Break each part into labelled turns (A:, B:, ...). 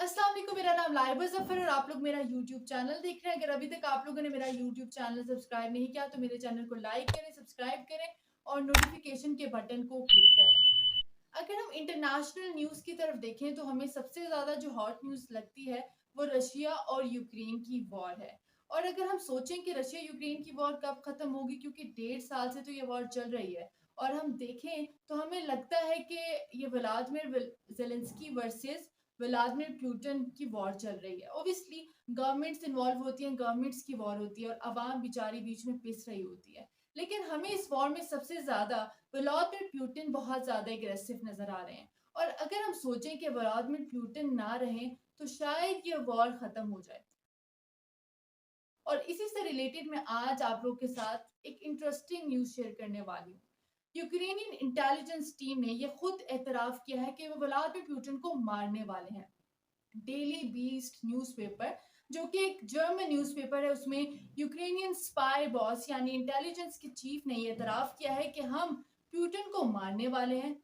A: अस्सलाम वालेकुम, मेरा नाम लाइबा ज़फ़र और आप लोग मेरा यूट्यूब चैनल देख रहे हैं। अगर अभी तक आप लोगों ने मेरा यूट्यूब चैनल सब्सक्राइब नहीं किया तो मेरे चैनल को लाइक करें, सब्सक्राइब करें और नोटिफिकेशन के बटन को क्लिक करें। अगर हम इंटरनेशनल न्यूज़ की तरफ देखें तो हमें सबसे ज़्यादा जो हॉट न्यूज़ लगती है वो रशिया और यूक्रेन की वॉर है। और अगर हम सोचें कि रशिया यूक्रेन की वॉर कब ख़त्म होगी, क्योंकि 1.5 साल से तो ये वॉर चल रही है, और हम देखें तो हमें लगता है कि ये Vladimir Zelensky versus Vladimir Putin की वॉर चल रही है। ऑब्वियसली गवर्नमेंट्स इन्वॉल्व होती हैं, गवर्नमेंट्स की वॉर होती है और अवाम बेचारी बीच में पिस रही होती है। लेकिन हमें इस वॉर में सबसे ज़्यादा व्लादिमीर पुतिन बहुत ज़्यादा एग्रेसिव नज़र आ रहे हैं। और अगर हम सोचें कि व्लादिमीर पुतिन ना रहें तो शायद ये वॉर ख़त्म हो जाए। और इसी से रिलेटेड मैं आज आप लोग के साथ एक इंटरेस्टिंग न्यूज़ शेयर करने वाली हूँ। यूक्रेनियन इंटेलिजेंस टीम ने ये खुद एतराफ़ किया है कि वो व्लादिमीर पुतिन को मारने वाले हैं। डेली बीस्ट न्यूज़पेपर, जो कि एक जर्मन न्यूज़पेपर है, उसमें यूक्रेनियन स्पाई बॉस यानी इंटेलिजेंस के चीफ ने ये एतराफ़ किया है कि हम पुतिन को मारने वाले हैं।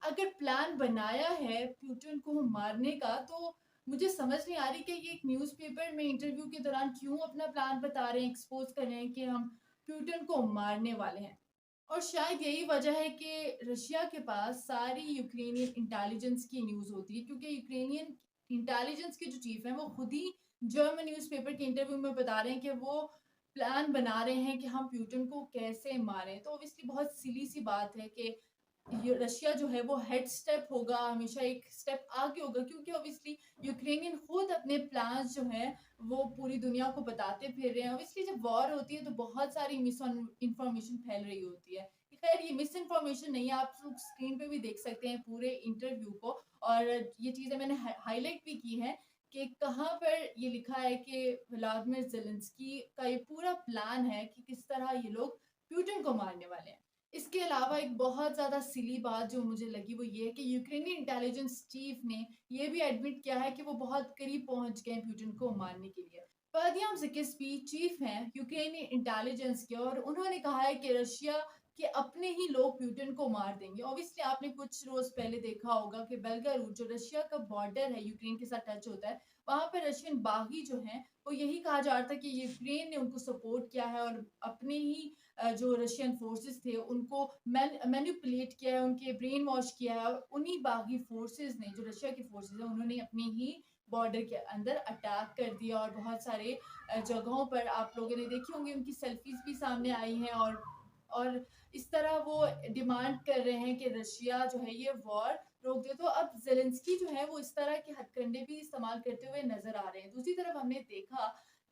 A: अगर प्लान बनाया है पुतिन को मारने का, तो मुझे समझ नहीं आ रही कि ये एक न्यूज़पेपर में इंटरव्यू के दौरान क्यों अपना प्लान बता रहे हैं, एक्सपोज़ कर रहे हैं कि हम पुतिन को मारने वाले हैं। और शायद यही वजह है कि रशिया के पास सारी यूक्रेनियन इंटेलिजेंस की न्यूज़ होती है, क्योंकि यूक्रेनियन इंटेलिजेंस के जो चीफ हैं वो खुद ही जर्मन न्यूज़पेपर के इंटरव्यू में बता रहे हैं कि वो प्लान बना रहे हैं कि हम पुतिन को कैसे मारें। तो ऑब्वियसली बहुत सिली सी बात है कि ये रशिया जो है वो हेड स्टेप होगा, हमेशा एक स्टेप आगे होगा, क्योंकि ऑब्वियसली यूक्रेनियन खुद अपने प्लान्स जो हैं वो पूरी दुनिया को बताते फिर रहे हैं। ऑब्वियसली जब वॉर होती है तो बहुत सारी मिस इन्फॉर्मेशन फैल रही होती है। खैर, ये मिस इन्फॉर्मेशन नहीं है, आप लोग स्क्रीन पे भी देख सकते हैं पूरे इंटरव्यू को। और ये चीज़ें मैंने हाईलाइट भी की हैं कि कहाँ पर ये लिखा है कि व्लादिमीर ज़ेलेंस्की का ये पूरा प्लान है कि किस तरह ये लोग पुतिन को मारने वाले हैं। इसके अलावा एक बहुत ज़्यादा सिली बात जो मुझे लगी वो ये है कि यूक्रेनी इंटेलिजेंस चीफ ने ये भी एडमिट किया है कि वो बहुत करीब पहुंच गए हैं पुतिन को मारने के लिए। वादियाम ज़िकिस्पी चीफ हैं यूक्रेनी इंटेलिजेंस के, और उन्होंने कहा है कि रशिया के अपने ही लोग पुतिन को मार देंगे। ऑब्वियसली आपने कुछ रोज पहले देखा होगा कि बेलगारूट, जो रशिया का बॉर्डर है यूक्रेन के साथ टच होता है, वहां पर रशियन बागी जो हैं वो यही कहा जा रहा था कि यूक्रेन ने उनको सपोर्ट किया है और अपने ही जो रशियन फोर्सेस थे उनको मैनिपुलेट किया है, उनके ब्रेन वॉश किया है, और उन्हीं बागी फोर्सेस ने, जो रशिया की फोर्सेस हैं, उन्होंने अपनी ही बॉर्डर के अंदर अटैक कर दिया। और बहुत सारे जगहों पर आप लोगों ने देखी होंगी, उनकी सेल्फीज भी सामने आई हैं। और इस तरह वो डिमांड कर रहे हैं कि रशिया जो है ये वॉर रोक दे। तो अब ज़ेलेंस्की जो है वो इस तरह के हथकंडे भी इस्तेमाल करते हुए नज़र आ रहे हैं। दूसरी तरफ हमने देखा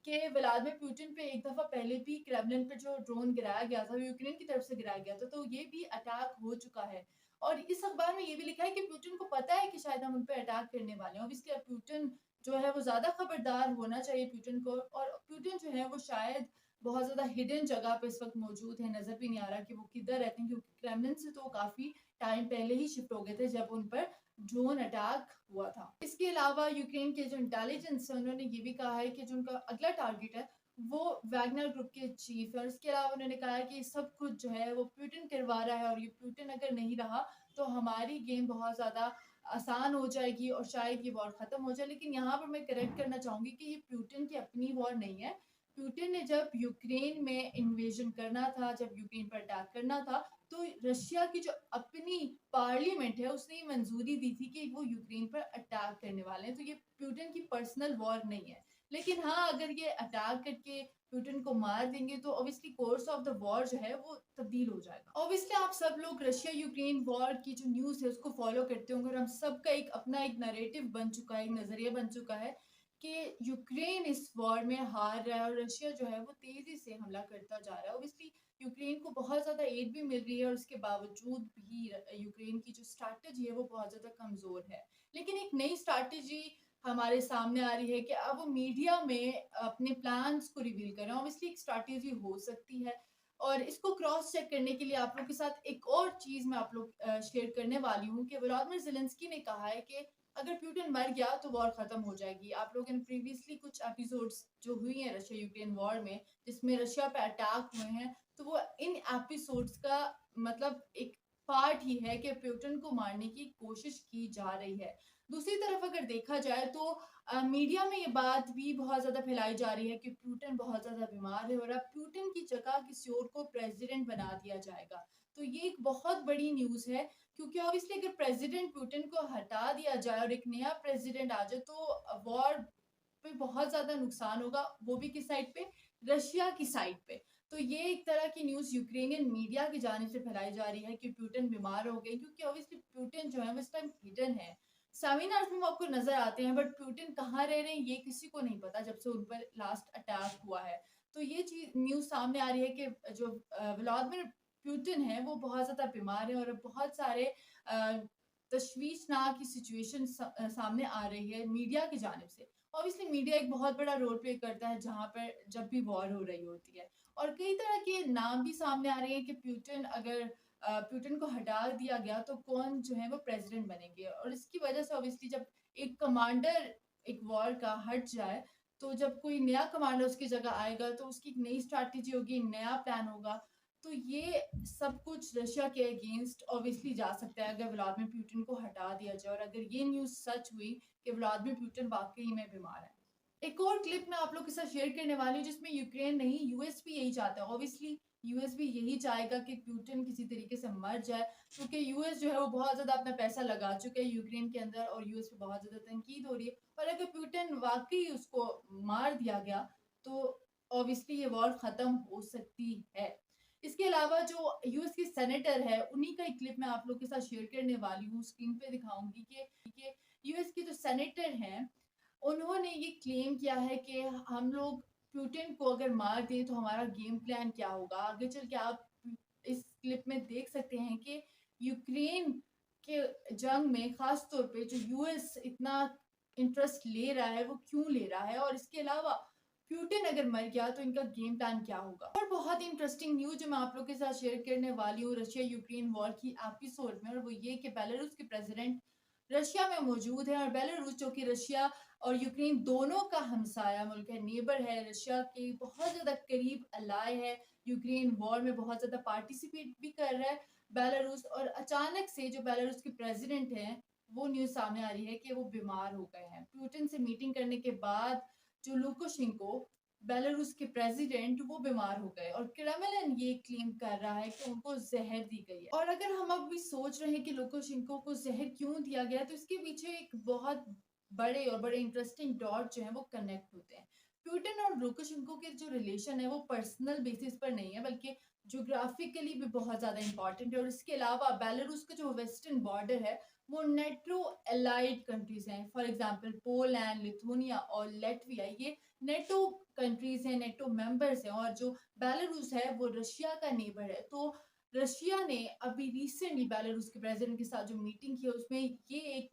A: कि व्लादिमीर पुतिन पे एक दफ़ा पहले भी क्रेमलिन पे जो ड्रोन गिराया गया था, वो यूक्रेन की तरफ से गिराया गया था, तो ये भी अटैक हो चुका है। और इस अखबार में ये भी लिखा है कि पुतिन को पता है कि शायद हम उन पे अटैक करने वाले हैं। ऑब्वियसली अब पुतिन जो है वो ज़्यादा खबरदार होना चाहिए पुतिन को, और पुतिन जो है वो शायद बहुत ज़्यादा हिडन जगह पे इस वक़्त मौजूद है, नज़र भी नहीं आ रहा कि वो किधर रहते हैं, क्योंकि क्रेमलिन से तो काफ़ी टाइम पहले ही शिफ्ट हो गए थे जब उन पर ड्रोन अटैक हुआ था। इसके अलावा यूक्रेन के जो इंटेलिजेंस है उन्होंने ये भी कहा है कि जो उनका अगला टारगेट है वो वैगनर ग्रुप के चीफ है, और इसके अलावा उन्होंने कहा है कि सब कुछ जो है वो पुतिन करवा रहा है, और ये पुतिन अगर नहीं रहा तो हमारी गेम बहुत ज़्यादा आसान हो जाएगी और शायद ये वॉर ख़त्म हो जाए। लेकिन यहाँ पर मैं करेक्ट करना चाहूँगी कि ये पुतिन की अपनी वॉर नहीं है। पुतिन ने जब यूक्रेन में इन्वेजन करना था, जब यूक्रेन पर अटैक करना था, तो रशिया की जो अपनी पार्लियामेंट है उसने ये मंजूरी दी थी कि वो यूक्रेन पर अटैक करने वाले हैं। तो ये पुतिन की पर्सनल वॉर नहीं है। लेकिन हाँ, अगर ये अटैक करके पुतिन को मार देंगे तो obviously course of the war जो है वो तब्दील हो जाएगा। ऑब्वियसली आप सब लोग रशिया यूक्रेन वॉर की जो न्यूज़ है उसको फॉलो करते होंगे, और हम सबका एक अपना एक नैरेटिव बन चुका है, एक नज़रिया बन चुका है कि यूक्रेन इस वॉर में हार रहा है और रशिया जो है वो तेज़ी से हमला करता जा रहा है। ऑब्वियसली यूक्रेन को बहुत ज़्यादा एड भी मिल रही है, और उसके बावजूद भी यूक्रेन की जो स्ट्रैटेजी है वो बहुत ज़्यादा कमज़ोर है। लेकिन एक नई स्ट्रैटेजी हमारे सामने आ रही है कि अब वो मीडिया में अपने प्लान्स को रिवील कर रहे हैं। ऑब्वियसली एक स्ट्रैटेजी हो सकती है, और इसको क्रॉस चेक करने के लिए आप लोग के साथ एक और चीज़ मैं आप लोग शेयर करने वाली हूँ कि व्लादिमीर ज़ेलेंस्की ने कहा है कि अगर पुतिन मर गया तो वॉर खत्म हो जाएगी। आप लोगों ने प्रीवियसली कुछ एपिसोड्स जो हुई हैं रशिया यूक्रेन वॉर में, जिसमें रशिया पे अटैक हुए हैं, तो वो इन एपिसोड्स का मतलब एक पार्ट ही है कि पुतिन को मारने की कोशिश की जा रही है। दूसरी तरफ अगर देखा जाए तो मीडिया में ये बात भी बहुत ज़्यादा फैलाई जा रही है कि पुतिन बहुत ज़्यादा बीमार है और अब पुतिन की जगह किसी और को प्रेज़िडेंट बना दिया जाएगा। तो ये एक बहुत बड़ी न्यूज़ है, क्योंकि ऑब्वियसली अगर प्रेज़िडेंट पुतिन को हटा दिया जाए और एक नया प्रेज़िडेंट आ जाए तो वॉर पे बहुत ज़्यादा नुकसान होगा, वो भी किस साइड पे? रशिया की साइड पे। तो ये एक तरह की न्यूज़ यूक्रेनियन मीडिया की जानिब से फैलाई जा रही है कि पुतिन बीमार हो गए, क्योंकि ऑब्वियसली पुतिन जो है वो इस टाइम हिडन है। सेमिनार्स में वो आपको नज़र आते हैं, बट पुतिन कहाँ रह रहे हैं ये किसी को नहीं पता जब से उन पर लास्ट अटैक हुआ है। तो ये चीज़ न्यूज़ सामने आ रही है कि जो व्लादिमीर पुतिन है वो बहुत ज़्यादा बीमार है और अब बहुत सारे तशवीशनाक सिचुएशन सामने आ रही है मीडिया की जानिब से। ऑब्वियसली मीडिया एक बहुत बड़ा रोल प्ले करता है जहाँ पर जब भी वॉर हो रही होती है, और कई तरह के नाम भी सामने आ रहे हैं कि पुतिन अगर पुतिन को हटा दिया गया तो कौन जो है वो प्रेसिडेंट बनेंगे, और इसकी वजह से ऑब्वियसली जब एक कमांडर एक वॉर का हट जाए तो जब कोई नया कमांडर उसकी जगह आएगा तो उसकी एक नई स्ट्रैटेजी होगी, नया प्लान होगा। तो ये सब कुछ रशिया के अगेंस्ट ऑब्वियसली जा सकता है अगर व्लादिमीर पुतिन को हटा दिया जाए, और अगर ये न्यूज़ सच हुई कि व्लादिमीर पुतिन वाक़ई में बीमार है। एक और क्लिप मैं आप लोग के साथ शेयर करने वाली हूँ जिसमें यूक्रेन नहीं, यूएस भी यही चाहता है। ऑब्वियसली यूएस भी यही चाहेगा कि पुतिन किसी तरीके से मर जाए, क्योंकि यूएस जो है वो बहुत ज़्यादा अपना पैसा लगा चुका है यूक्रेन के अंदर और यूएस पे बहुत ज़्यादा तनकीद हो रही है। और अगर पुतिन वाक़ई उसको मार दिया गया तो ऑब्वियसली ये वॉर ख़त्म हो सकती है। इसके अलावा जो यूएस की सेनेटर है उन्हीं का एक क्लिप मैं आप लोग के साथ शेयर करने वाली हूँ, स्क्रीन पे दिखाऊँगी कि यूएस की जो सेनेटर हैं उन्होंने ये क्लेम किया है कि हम लोग पुतिन को अगर मार दें तो हमारा गेम प्लान क्या होगा। आगे चल के आप इस क्लिप में देख सकते हैं कि यूक्रेन के जंग में ख़ास तौर पे जो यूएस इतना इंटरेस्ट ले रहा है वो क्यों ले रहा है, और इसके अलावा पुतिन अगर मर गया तो इनका गेम प्लान क्या होगा। और बहुत इंटरेस्टिंग न्यूज़ जो मैं आप लोग के साथ शेयर करने वाली हूँ रशिया यूक्रेन वॉर की एपिसोड में, और वो ये कि बेलारूस के प्रेसिडेंट रशिया में मौजूद है, और बेलारूस जो कि रशिया और यूक्रेन दोनों का हमसाया मुल्क है, नेबर है, रशिया के बहुत ज़्यादा करीब अलाय है, यूक्रेन वॉर में बहुत ज़्यादा पार्टिसिपेट भी कर रहा है बेलारूस। और अचानक से जो बेलारूस के प्रेसिडेंट हैं, वो न्यूज़ सामने आ रही है कि वो बीमार हो गए हैं। पुतिन से मीटिंग करने के बाद जो लुकाशेंको बेलारूस के प्रेसिडेंट वो बीमार हो गए, और क्रेमलिन ये क्लेम कर रहा है कि उनको जहर दी गई है। और अगर हम अभी सोच रहे हैं कि लुकाशेंको को जहर क्यों दिया गया, तो इसके पीछे एक बहुत बड़े इंटरेस्टिंग डॉट जो है वो कनेक्ट होते हैं। पुतिन और लुकाशेंको के जो रिलेशन है वो पर्सनल बेसिस पर नहीं है, बल्कि ज्योग्राफिकली भी बहुत ज़्यादा इंपॉर्टेंट है। और इसके अलावा बेलारूस का जो वेस्टर्न बॉर्डर है वो नेटो एलाइड कंट्रीज हैं, फॉर एग्जांपल पोलैंड, लिथुआनिया और लेटविया, ये नेटो कंट्रीज हैं, नेटो मेंबर्स हैं, और जो बेलारूस है वो रशिया का नेबर है। तो रशिया ने अभी रिसेंटली बेलारूस के प्रेसिडेंट के साथ जो मीटिंग की है उसमें ये एक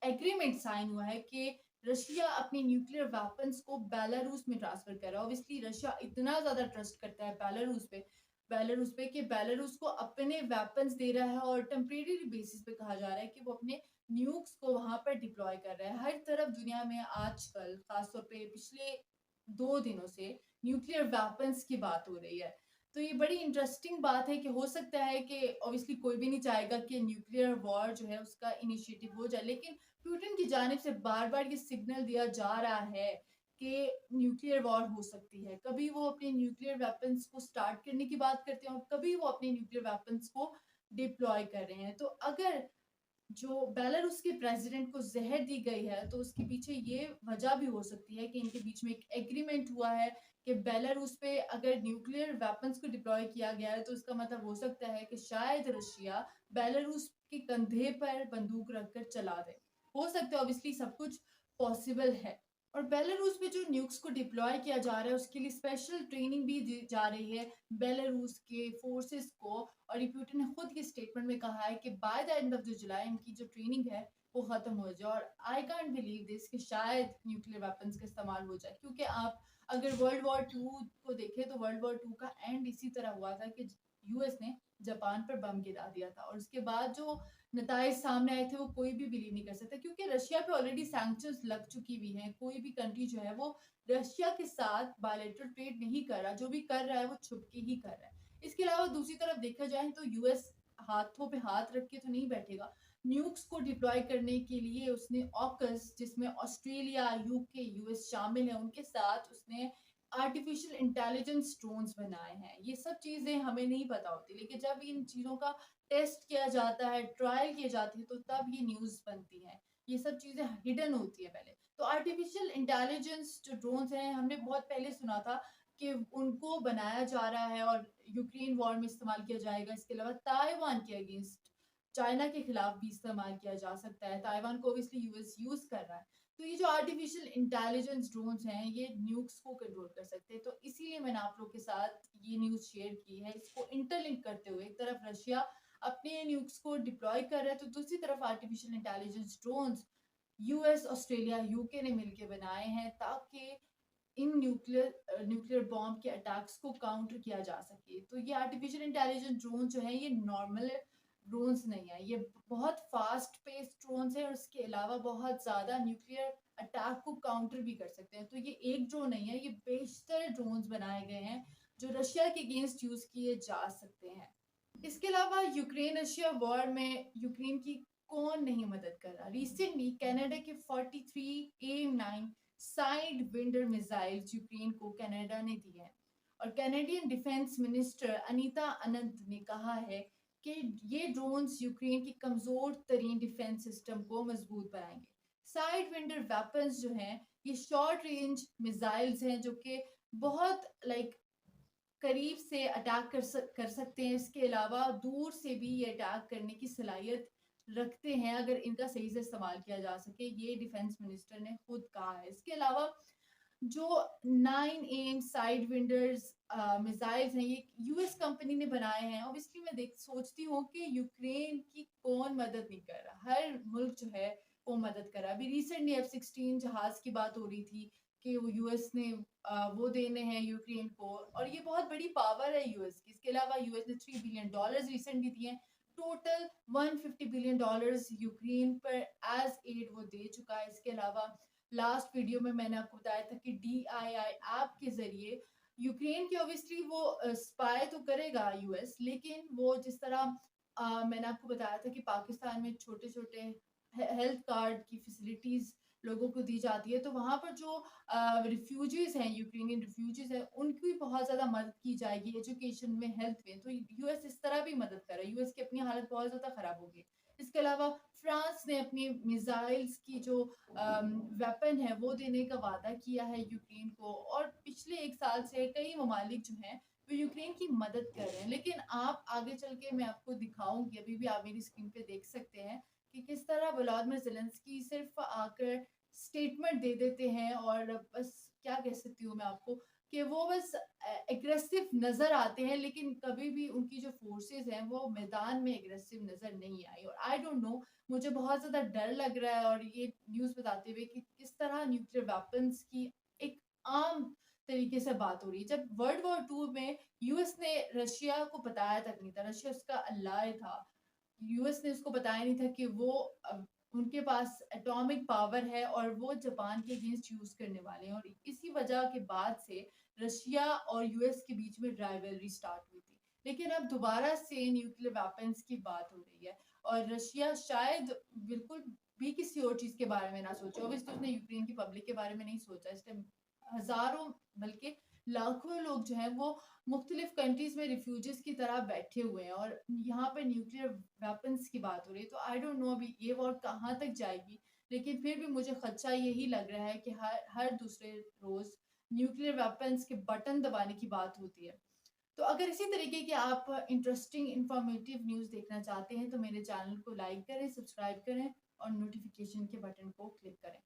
A: एग्रीमेंट साइन हुआ है कि रशिया अपने न्यूक्लियर वेपन्स को बेलारूस में ट्रांसफर कर रहा है। ऑब्वियसली रशिया इतना ज़्यादा ट्रस्ट करता है बेलारूस पे कि बेलारूस को अपने वेपन्स दे रहा है, और टेम्परेरी बेसिस पे कहा जा रहा है कि वो अपने न्यूक्स को वहाँ पर डिप्लॉय कर रहा है। हर तरफ दुनिया में आजकल खासतौर पे पिछले 2 दिनों से न्यूक्लियर वेपन्स की बात हो रही है। तो ये बड़ी इंटरेस्टिंग बात है कि हो सकता है कि ऑब्वियसली कोई भी नहीं चाहेगा कि न्यूक्लियर वॉर जो है उसका इनिशिएटिव हो जाए, लेकिन पुतिन की जानिब से बार-बार ये सिग्नल दिया जा रहा है कि न्यूक्लियर वॉर हो सकती है। कभी वो अपने न्यूक्लियर वेपन्स को स्टार्ट करने की बात करते हैं और कभी वो अपने न्यूक्लियर वेपन्स को डिप्लॉय कर रहे हैं। तो अगर जो बेलारूस के प्रेसिडेंट को ज़हर दी गई है, तो उसके पीछे ये वजह भी हो सकती है कि इनके बीच में एक एग्रीमेंट हुआ है कि बेलारूस पे अगर न्यूक्लियर वेपन्स को डिप्लॉय किया गया है, तो इसका मतलब हो सकता है कि शायद रशिया बेलारूस के कंधे पर बंदूक रखकर चला दे। हो सकता है, ऑब्वियसली सब कुछ पॉसिबल है। और बेलारूस में जो न्यूक्स को डिप्लॉय किया जा रहा है, उसके लिए स्पेशल ट्रेनिंग भी दी जा रही है बेलारूस के फोर्सेस को। और ये पुतिन ने खुद के स्टेटमेंट में कहा है कि by the end of the जुलाई इनकी जो ट्रेनिंग है वो खत्म हो जाए। और आई कांट बिलीव दिस कि शायद न्यूक्लियर वेपन्स का इस्तेमाल हो जाए, क्योंकि आप अगर वर्ल्ड वॉर टू को देखें तो वर्ल्ड वॉर टू का एंड इसी तरह हुआ था कि यूएस ने जापान पर बम गिरा दिया था, और उसके बाद जो नताइज सामने आए थे वो कोई भी बिलीव नहीं कर सकता, क्योंकि रशिया पे ऑलरेडी सैंक्शंस लग चुकी हुई हैं। कोई भी कंट्री जो है वो रशिया के साथ बायलैटरल ट्रेड नहीं कर रहा, जो भी कर रहा है वो छुप के ही कर रहा है। इसके अलावा दूसरी तरफ देखा जाए तो यूएस हाथों पे हाथ रख के तो नहीं बैठेगा। न्यूक्स को डिप्लॉय करने के लिए उसने ऑकस, जिसमें ऑस्ट्रेलिया, यूके, यूएस शामिल है, उनके साथ उसने आर्टिफिशियल इंटेलिजेंस ड्रोन्स बनाए हैं। ये सब चीज़ें हमें नहीं पता होती, लेकिन जब इन चीज़ों का टेस्ट किया जाता है, ट्रायल किए जाते हैं, तो तब ये न्यूज़ बनती है। ये सब चीज़ें हिडन होती है पहले। तो आर्टिफिशियल इंटेलिजेंस जो ड्रोन्स हैं, हमने बहुत पहले सुना था कि उनको बनाया जा रहा है और यूक्रेन वॉर में इस्तेमाल किया जाएगा। इसके अलावा ताइवान के अगेंस्ट, चाइना के खिलाफ भी इस्तेमाल किया जा सकता है। ताइवान को ऑब्वियसली यूएस यूज़ कर रहा है। तो ये जो आर्टिफिशियल इंटेलिजेंस ड्रोन्स हैं, ये न्यूक्स को कंट्रोल कर सकते हैं। तो इसीलिए मैंने आप लोग के साथ ये न्यूज़ शेयर की है। इसको इंटरलिंक करते हुए एक तरफ रशिया अपने न्यूक्स को डिप्लॉय कर रहा है, तो दूसरी तरफ artificial intelligence drones US, Australia, UK ने मिलकर बनाए हैं, ताकि इन न्यूक्लियर बॉम्ब के अटैक्स को काउंटर किया जा सके। तो ये आर्टिफिशियल इंटेलिजेंस ड्रोन जो है, ये नॉर्मल ड्रोन्स नहीं है, ये बहुत फास्ट पेस ड्रोन्स है और इसके अलावा बहुत ज़्यादा न्यूक्लियर अटैक को काउंटर भी कर सकते हैं। तो ये एक ड्रोन नहीं है, ये बेशतर ड्रोन्स बनाए गए हैं जो रशिया के अगेंस्ट यूज़ किए जा सकते हैं। इसके अलावा यूक्रेन रशिया वॉर में यूक्रेन की कौन नहीं मदद कर रहा। रिसेंटली कनाडा के 43 AIM-9 side vendor missiles Ukraine को कनाडा ने दिए हैं और कैनेडियन डिफेंस मिनिस्टर अनीता अनंत ने कहा है कि ये ड्रोन्स यूक्रेन की कमजोर तरीन डिफेंस सिस्टम को मजबूत बनाएंगे। साइड विंडर वेपन्स जो हैं, ये शॉर्ट रेंज मिसाइल्स हैं जो कि बहुत करीब से अटैक कर सकते हैं। इसके अलावा दूर से भी ये अटैक करने की सलाहियत रखते हैं अगर इनका सही से इस्तेमाल किया जा सके, ये डिफेंस मिनिस्टर ने खुद कहा है। इसके अलावा जो 9 एम साइड विंडर्स मिसाइल्स हैं, ये यूएस कंपनी ने बनाए हैं। ऑब्वियसली मैं देख सोचती हूँ कि यूक्रेन की कौन मदद नहीं कर रहा, हर मुल्क जो है वो मदद कर रहा है। अभी रिसेंटली F-16 जहाज की बात हो रही थी कि वो यूएस ने वो देने हैं यूक्रेन को, और ये बहुत बड़ी पावर है यूएस की। इसके अलावा यूएस ने $3 बिलियन रिसेंटली दिए हैं। टोटल $150 बिलियन यूक्रेन पर एज एड वो दे चुका है। इसके अलावा लास्ट वीडियो में मैंने आपको बताया था कि DII ऐप के जरिए यूक्रेन की ऑब्वियसली वो स्पाई तो करेगा यूएस, लेकिन वो जिस तरह मैंने आपको बताया था कि पाकिस्तान में छोटे छोटे हेल्थ कार्ड की फैसिलिटीज लोगों को दी जाती है, तो वहाँ पर जो रिफ्यूजीज हैं, यूक्रेनियन रिफ्यूजीज हैं, उनकी भी बहुत ज़्यादा मदद की जाएगी एजुकेशन में, हेल्थ में। तो यूएस इस तरह भी मदद कर रहा है। यूएस की अपनी हालत बहुत ज़्यादा ख़राब होगी। इसके अलावा फ्रांस ने अपनी मिसाइल्स की जो वेपन है वो देने का वादा किया है यूक्रेन को, और पिछले 1 साल से कई ममालिक जो हैं वो यूक्रेन की मदद कर रहे हैं। लेकिन आप आगे चल के मैं आपको दिखाऊंगी, अभी भी आप मेरी स्क्रीन पे देख सकते हैं कि किस तरह व्लादिमीर ज़ेलेंस्की सिर्फ आकर स्टेटमेंट दे देते हैं, और बस क्या कह सकती हूँ मैं आपको कि वो बस एग्रेसिव नज़र आते हैं, लेकिन कभी भी उनकी जो फोर्सेस हैं वो मैदान में एग्रेसिव नज़र नहीं आई। और आई डोंट नो, मुझे बहुत ज़्यादा डर लग रहा है और ये न्यूज़ बताते हुए कि किस तरह न्यूक्लियर वेपन्स की एक आम तरीके से बात हो रही है। जब वर्ल्ड वॉर 2 में यूएस ने रशिया को बताया तक नहीं था, रशिया उसका अल्लाह था, यूएस ने उसको बताया नहीं था कि वो उनके पास एटॉमिक पावर है और वो जापान के अगेंस्ट यूज करने वाले हैं। और इसी वजह के बाद से रशिया और यूएस के बीच में राइवलरी स्टार्ट हुई थी। लेकिन अब दोबारा से न्यूक्लियर वेपन्स की बात हो रही है और रशिया शायद बिल्कुल भी किसी और चीज के बारे में ना सोचे। ऑब्वियसली उसने यूक्रेन की पब्लिक के बारे में नहीं सोचा। इस टाइम हजारों बल्कि लाखों लोग जो हैं वो मुख्तलिफ कंट्रीज में रिफ्यूजीज की तरह बैठे हुए हैं, और यहाँ पे न्यूक्लियर वेपन्स की बात हो रही है। तो आई डोंट नो अभी ये वॉर कहाँ तक जाएगी, लेकिन फिर भी मुझे खदशा यही लग रहा है कि हर हर दूसरे रोज न्यूक्लियर वेपन्स के बटन दबाने की बात होती है। तो अगर इसी तरीके की आप इंटरेस्टिंग इंफॉर्मेटिव न्यूज़ देखना चाहते हैं तो मेरे चैनल को लाइक करें, सब्सक्राइब करें और नोटिफिकेशन के बटन को क्लिक करें।